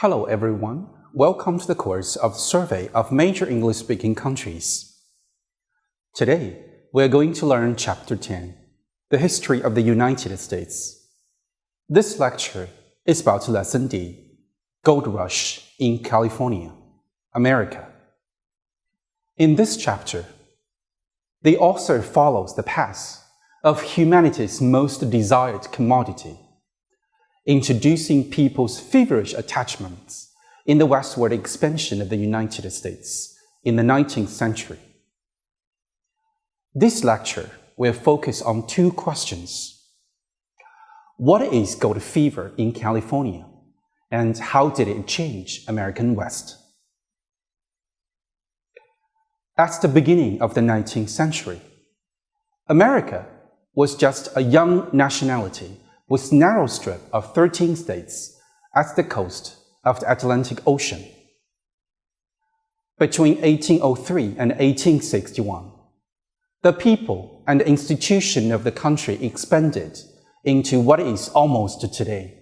Hello everyone, welcome to the course of the Survey of Major English-Speaking Countries. Today, we are going to learn Chapter 10, The History of the United States. This lecture is about Lesson D, Gold Rush in California, America. In this chapter, the author follows the path of humanity's most desired commodity, introducing people's feverish attachments in the westward expansion of the United States in the 19th century. This lecture will focus on two questions. What is gold fever in California, and how did it change American West? At the beginning of the 19th century, America was just a young nationality with a narrow strip of 13 states at the coast of the Atlantic Ocean. Between 1803 and 1861, the people and institution of the country expanded into what is almost today,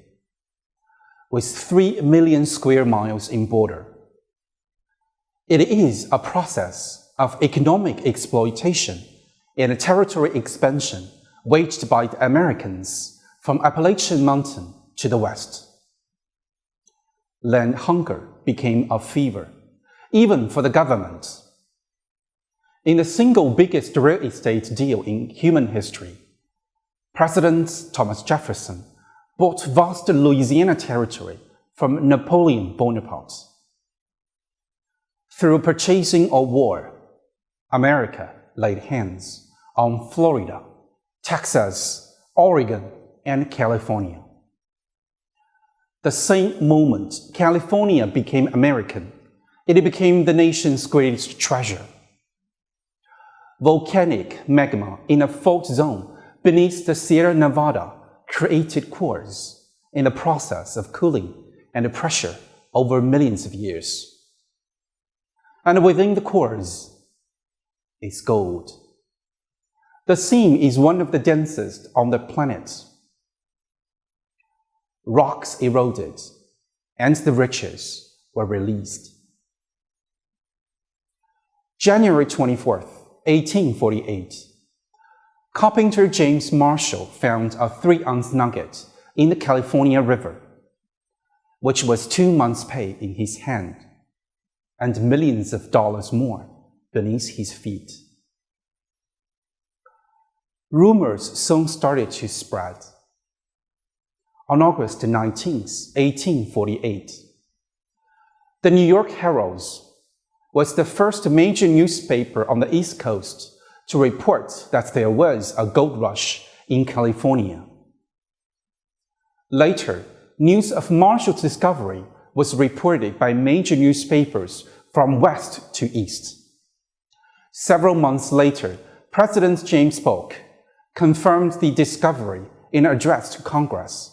with 3 million square miles in border. It is a process of economic exploitation and territory expansion waged by the Americans from Appalachian Mountain to the west. Land hunger became a fever, even for the government. In the single biggest real estate deal in human history, President Thomas Jefferson bought vast Louisiana territory from Napoleon Bonaparte. Through purchasing or war, America laid hands on Florida, Texas, Oregon, and California. The same moment California became American, it became the nation's greatest treasure. Volcanic magma in a fault zone beneath the Sierra Nevada created cores in the process of cooling and pressure over millions of years. And within the cores is gold. The seam is one of the densest on the planet. Rocks eroded, and the riches were released. January 24th, 1848, carpenter James Marshall found a 3-ounce nugget in the California River, which was 2 months' pay in his hand, and millions of dollars more beneath his feet. Rumors soon started to spread. On August 19, 1848, the New York Herald was the first major newspaper on the East Coast to report that there was a gold rush in California. Later, news of Marshall's discovery was reported by major newspapers from west to east. Several months later, President James Polk confirmed the discovery in an address to Congress.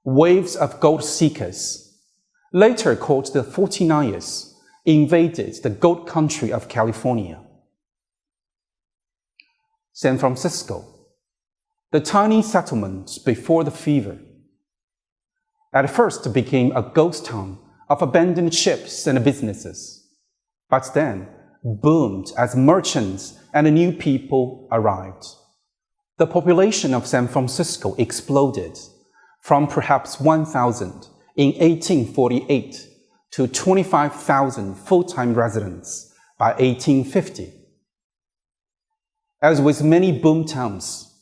Waves of gold seekers, later called the 49ers, invaded the gold country of California. San Francisco, the tiny settlement before the fever, at first became a ghost town of abandoned ships and businesses, but then boomed as merchants and new people arrived. The population of San Francisco exploded from perhaps 1,000 in 1848 to 25,000 full-time residents by 1850. As with many boom towns,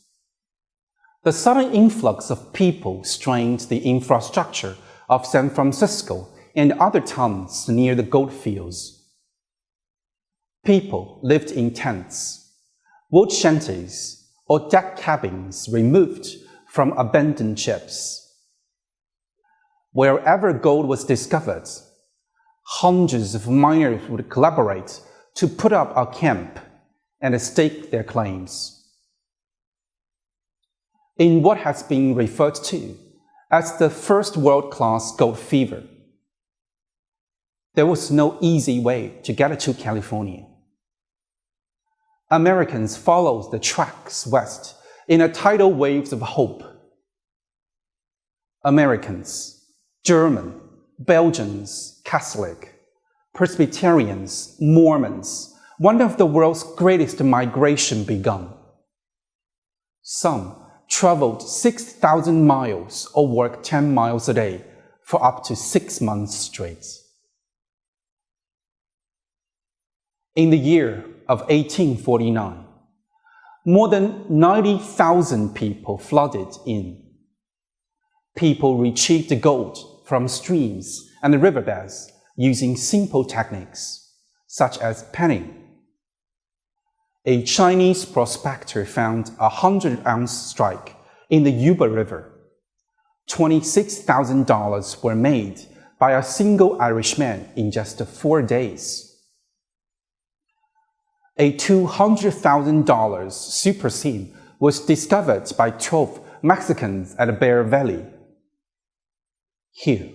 the sudden influx of people strained the infrastructure of San Francisco and other towns near the gold fields. People lived in tents, wood shanties, or deck cabins removed from abandoned ships. Wherever gold was discovered, hundreds of miners would collaborate to put up a camp and stake their claims. In what has been referred to as the first world-class gold fever, there was no easy way to get to California. Americans followed the tracks west in a tidal wave of hope. Americans, German, Belgians, Catholic, Presbyterians, Mormons, one of the world's greatest migration begun. Some traveled 6,000 miles or worked 10 miles a day for up to 6 months straight. In the year of 1849, more than 90,000 people flooded in. People retrieved gold from streams and riverbeds using simple techniques, such as penning. A Chinese prospector found a 100-ounce strike in the Yuba River. $26,000 were made by a single Irishman in just 4 days. A $200,000 super SIM was discovered by 12 Mexicans at Bear Valley. Here,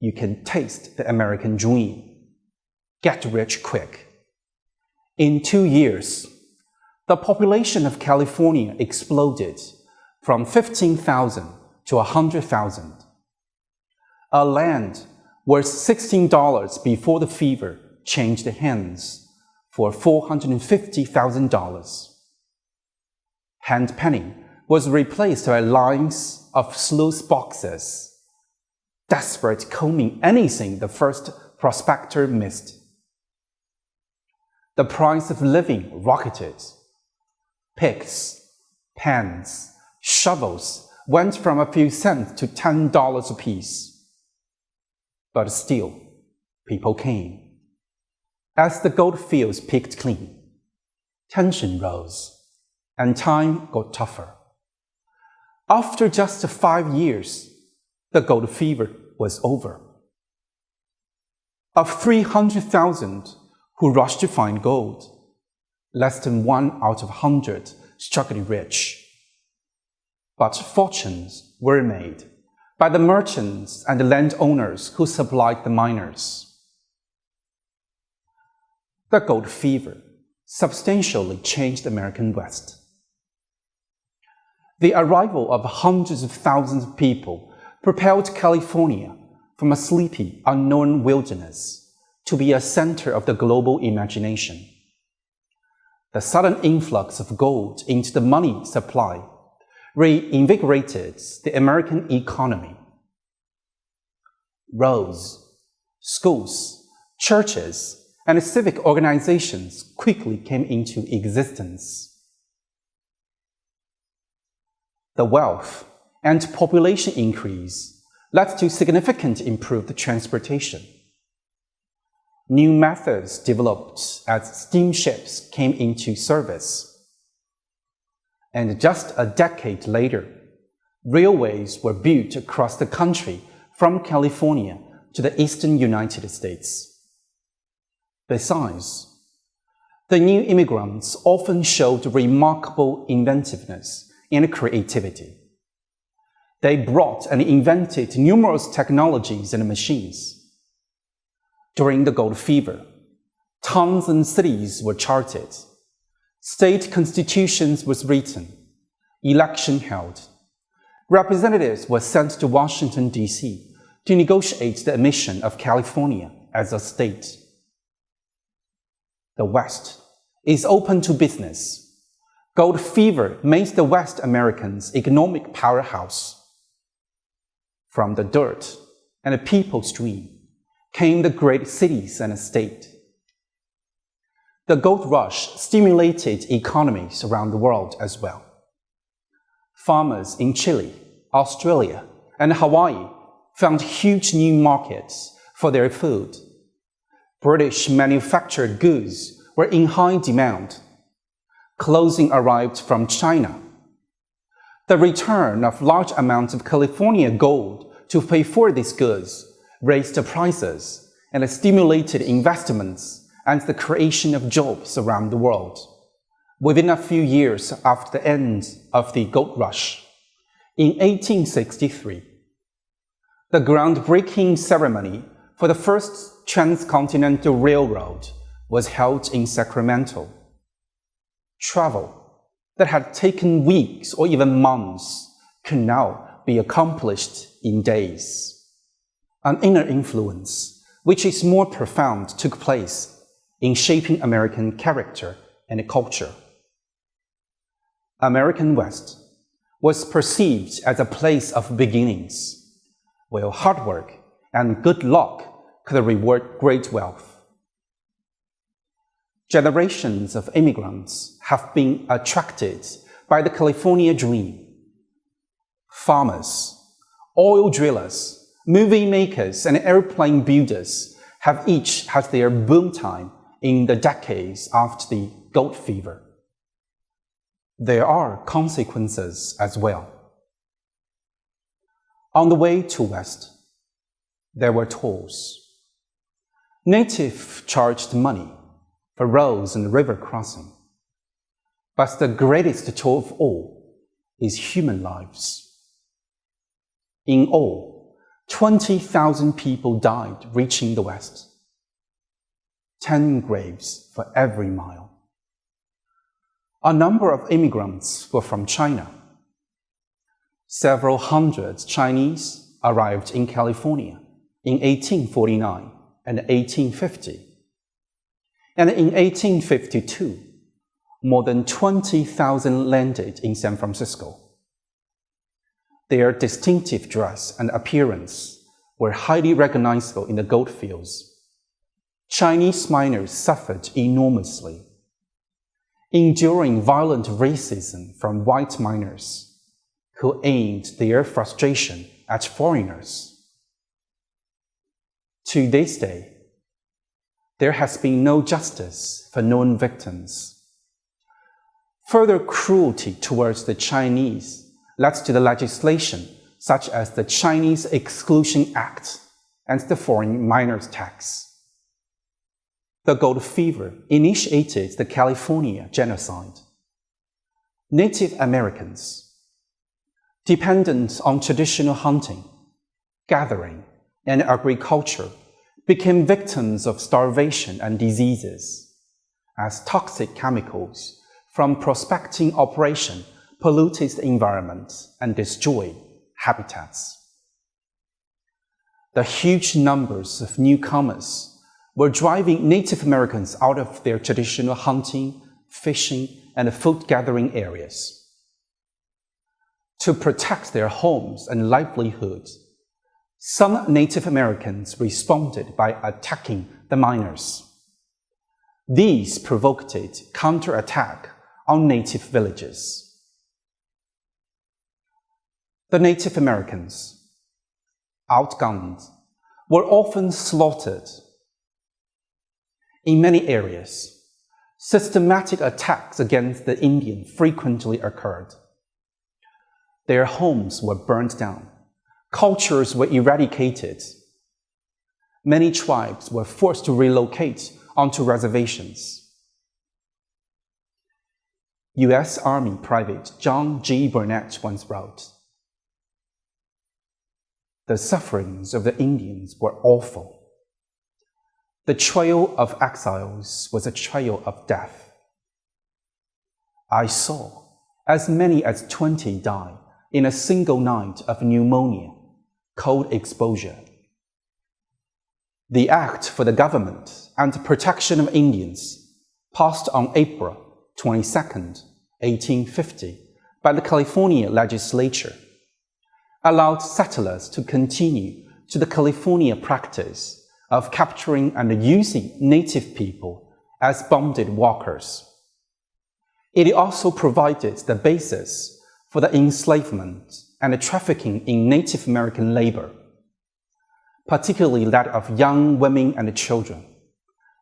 you can taste the American dream. Get rich quick. In 2 years, the population of California exploded from 15,000 to 100,000. A land worth $16 before the fever changed hands for $450,000. Hand penning was replaced by lines of sluice boxes, desperate combing anything the first prospector missed. The price of living rocketed. Picks, pans, shovels went from a few cents to $10 apiece. But still, people came. As the gold fields picked clean, tension rose, and time got tougher. After just 5 years, the gold fever was over. Of 300,000 who rushed to find gold, less than 1 out of 100 struck it rich. But fortunes were made by the merchants and the landowners who supplied the miners. The gold fever substantially changed the American West. The arrival of hundreds of thousands of people propelled California from a sleepy, unknown wilderness to be a center of the global imagination. The sudden influx of gold into the money supply reinvigorated the American economy. Roads, schools, churches, and civic organizations quickly came into existence. The wealth and population increase led to significant improved transportation. New methods developed as steamships came into service. And just a decade later, railways were built across the country from California to the eastern United States. Besides, the new immigrants often showed remarkable inventiveness and creativity. They brought and invented numerous technologies and machines. During the gold fever, towns and cities were charted, state constitutions was written, election held. Representatives were sent to Washington, D.C. to negotiate the admission of California as a state. The West is open to business. Gold fever made the West Americans economic powerhouse. From the dirt and the people's dream came the great cities and state. The gold rush stimulated economies around the world as well. Farmers in Chile, Australia, and Hawaii found huge new markets for their food. British manufactured goods were in high demand. Clothing arrived from China. The return of large amounts of California gold to pay for these goods raised the prices and stimulated investments and the creation of jobs around the world. Within a few years after the end of the gold rush, in 1863, the groundbreaking ceremony for the first transcontinental railroad was held in Sacramento. Travel that had taken weeks or even months could now be accomplished in days. An inner influence, which is more profound, took place in shaping American character and culture. American West was perceived as a place of beginnings, where hard work and good luck could reward great wealth. Generations of immigrants have been attracted by the California dream. Farmers, oil drillers, movie makers, and airplane builders have each had their boom time in the decades after the gold fever. There are consequences as well. On the way to West, there were tolls. Natives charged money for roads and river crossing. But the greatest toll of all is human lives. In all, 20,000 people died reaching the West. 10 graves for every mile. A number of immigrants were from China. Several hundred Chinese arrived in California in 1849 and 1850. And in 1852, more than 20,000 landed in San Francisco. Their distinctive dress and appearance were highly recognizable in the gold fields. Chinese miners suffered enormously, enduring violent racism from white miners who aimed their frustration at foreigners. To this day, there has been no justice for known victims. Further cruelty towards the Chinese led to the legislation such as the Chinese Exclusion Act and the Foreign Miners Tax. The gold fever initiated the California genocide. Native Americans, dependent on traditional hunting, gathering, and agriculture, became victims of starvation and diseases, as toxic chemicals from prospecting operation polluted the environment and destroyed habitats. The huge numbers of newcomers were driving Native Americans out of their traditional hunting, fishing, and food-gathering areas. To protect their homes and livelihoods, some Native Americans responded by attacking the miners. These provoked counterattack on native villages. The Native Americans, outgunned, were often slaughtered. In many areas, systematic attacks against the Indian frequently occurred. Their homes were burned down, cultures were eradicated. Many tribes were forced to relocate onto reservations. U.S. Army Private John G. Burnett once wrote, "The sufferings of the Indians were awful. The trail of exiles was a trail of death. I saw as many as 20 die in a single night of pneumonia, cold exposure. The Act for the Government and Protection of Indians, passed on April 22, 1850, by the California legislature, allowed settlers to continue to the California practice of capturing and using native people as bonded workers. It also provided the basis for the enslavement and the trafficking in Native American labor, particularly that of young women and children,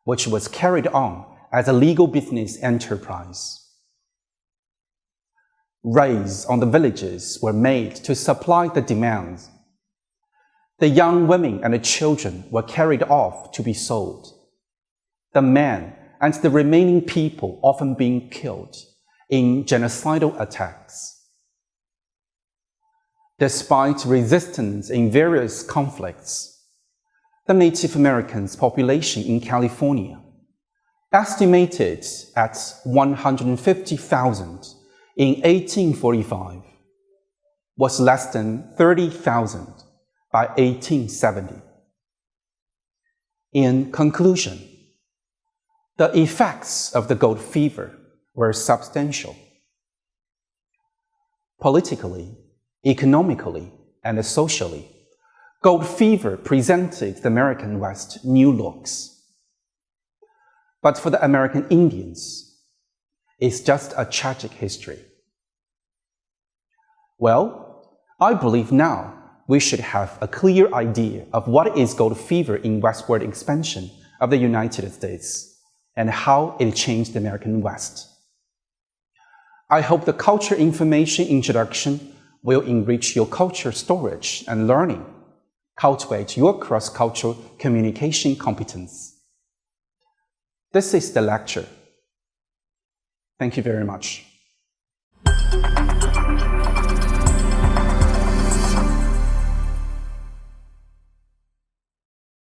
which was carried on as a legal business enterprise. Raids on the villages were made to supply the demands. The young women and the children were carried off to be sold, the men and the remaining people often being killed in genocidal attacks. Despite resistance in various conflicts, the Native Americans' population in California, estimated at 150,000 in 1845, was less than 30,000 by 1870. In conclusion, the effects of the gold fever were substantial. Politically, economically, and socially, gold fever presented the American West new looks. But for the American Indians, it's just a tragic history. Well, I believe now we should have a clear idea of what is gold fever in westward expansion of the United States and how it changed the American West. I hope the culture information introduction will enrich your culture storage and learning, cultivate your cross-cultural communication competence. This is the lecture. Thank you very much.